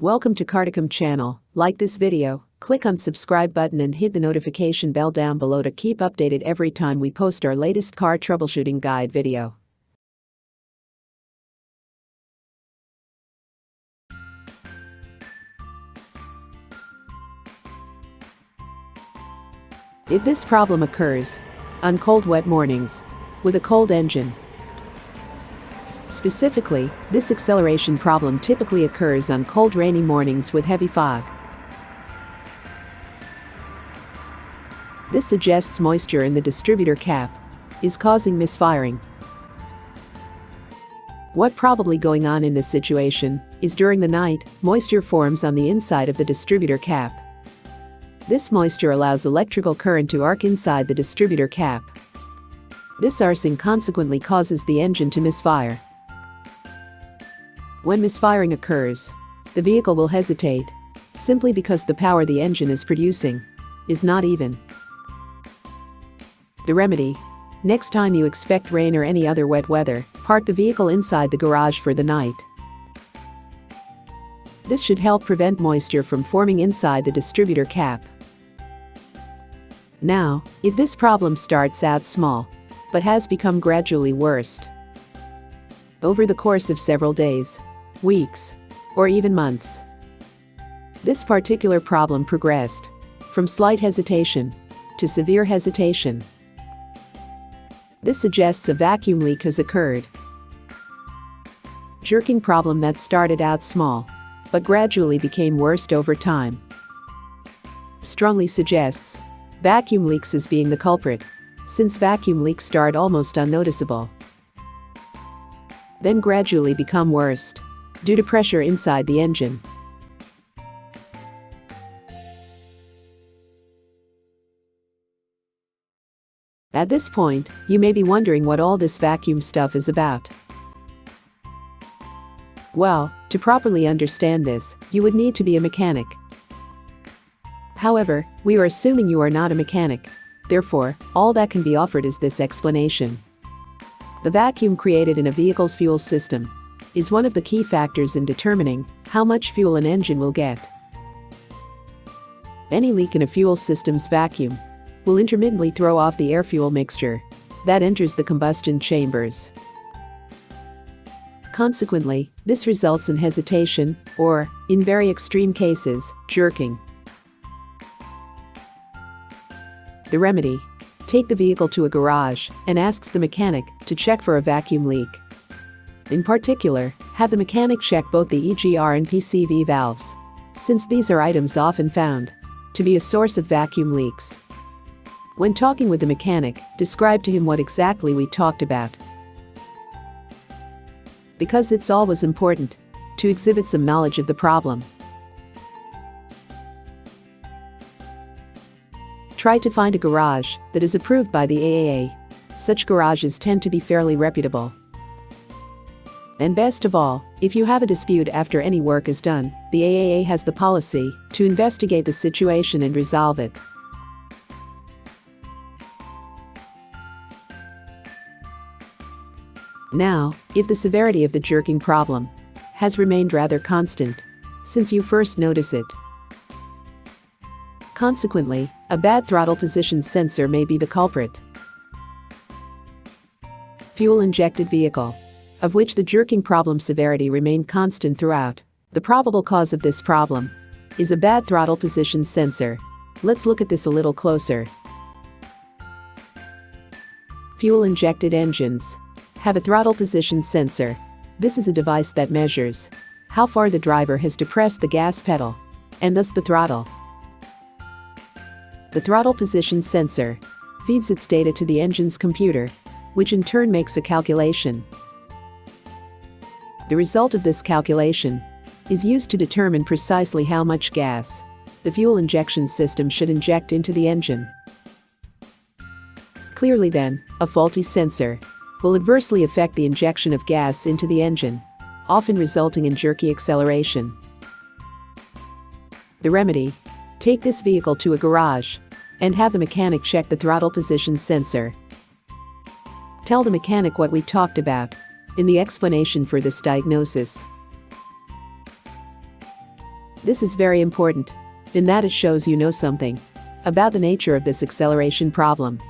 Welcome to Carticom channel. Like this video, click on subscribe button and hit the notification bell down below to keep updated every time we post our latest car troubleshooting guide video. If this problem occurs on cold wet mornings with a cold engine, specifically, this acceleration problem typically occurs on cold rainy mornings with heavy fog. This suggests moisture in the distributor cap is causing misfiring. What probably going on in this situation is during the night, moisture forms on the inside of the distributor cap. This moisture allows electrical current to arc inside the distributor cap. This arcing consequently causes the engine to misfire. When misfiring occurs, the vehicle will hesitate, simply because the power the engine is producing is not even. The remedy: next time you expect rain or any other wet weather, park the vehicle inside the garage for the night. This should help prevent moisture from forming inside the distributor cap. Now, if this problem starts out small, but has become gradually worse over the course of several days, weeks, or even months, this particular problem progressed from slight hesitation to severe hesitation. This suggests a vacuum leak has occurred. Jerking problem that started out small, but gradually became worse over time. Strongly suggests vacuum leaks as being the culprit, since vacuum leaks start almost unnoticeable, then gradually become worse due to pressure inside the engine. At this point, you may be wondering what all this vacuum stuff is about. Well, to properly understand this, you would need to be a mechanic. However, we are assuming you are not a mechanic. Therefore, all that can be offered is this explanation. The vacuum created in a vehicle's fuel system is one of the key factors in determining how much fuel an engine will get. Any leak in a fuel system's vacuum will intermittently throw off the air-fuel mixture that enters the combustion chambers. Consequently, this results in hesitation or, in very extreme cases, jerking. The remedy: take the vehicle to a garage and asks the mechanic to check for a vacuum leak. In particular, have the mechanic check both the EGR and PCV valves, since these are items often found to be a source of vacuum leaks. When talking with the mechanic, describe to him what exactly we talked about. Because it's always important to exhibit some knowledge of the problem. Try to find a garage that is approved by the AAA. Such garages tend to be fairly reputable. And best of all, if you have a dispute after any work is done, the AAA has the policy to investigate the situation and resolve it. Now, if the severity of the jerking problem has remained rather constant since you first notice it, consequently, a bad throttle position sensor may be the culprit. Fuel-injected vehicle, of which the jerking problem severity remained constant throughout. The probable cause of this problem is a bad throttle position sensor. Let's look at this a little closer. Fuel-injected engines have a throttle position sensor. This is a device that measures how far the driver has depressed the gas pedal, and thus the throttle. The throttle position sensor feeds its data to the engine's computer, which in turn makes a calculation. The result of this calculation is used to determine precisely how much gas the fuel injection system should inject into the engine. Clearly then, a faulty sensor will adversely affect the injection of gas into the engine, often resulting in jerky acceleration. The remedy: take this vehicle to a garage and have the mechanic check the throttle position sensor. Tell the mechanic what we talked about in the explanation for this diagnosis. This is very important in that it shows you know something about the nature of this acceleration problem.